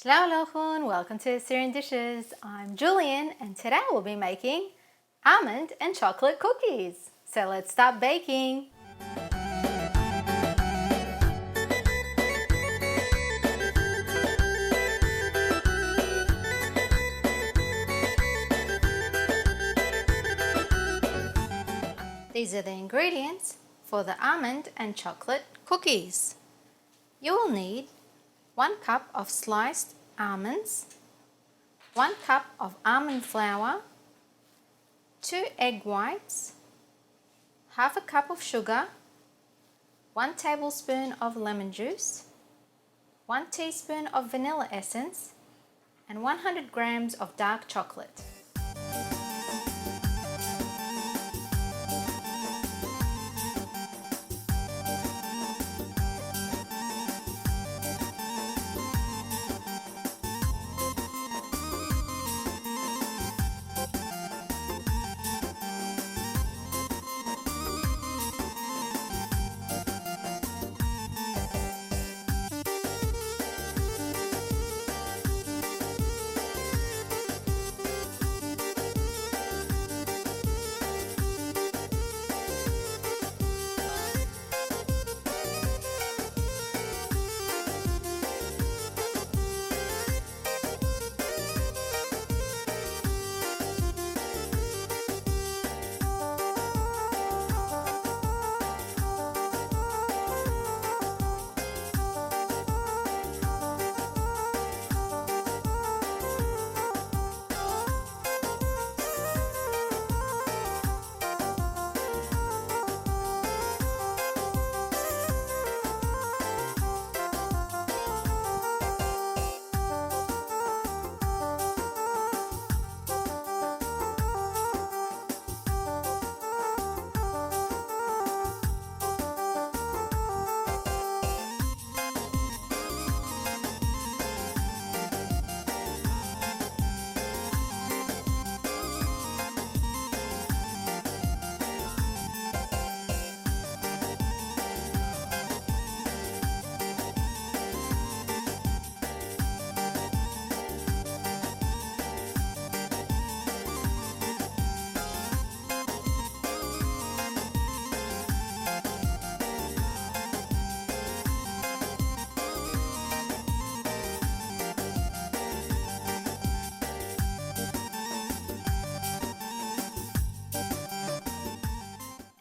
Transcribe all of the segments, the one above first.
Shalom Aleichem, welcome to Assyrian Dishes. I'm Julian and today we'll be making almond and chocolate cookies. So let's start baking. These are the ingredients for the almond and chocolate cookies. You will need 1 cup of sliced almonds, 1 cup of almond flour, 2 egg whites, half a cup of sugar, 1 tablespoon of lemon juice, 1 teaspoon of vanilla essence, and 100 grams of dark chocolate.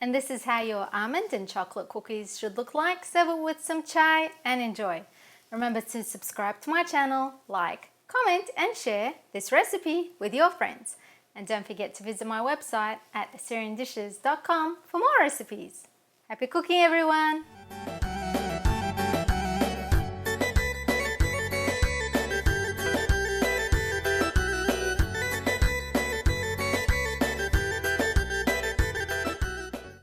And this is how your almond and chocolate cookies should look like. Serve it with some chai and enjoy. Remember to subscribe to my channel, like, comment and share this recipe with your friends. And don't forget to visit my website at AssyrianDishes.com for more recipes. Happy cooking everyone!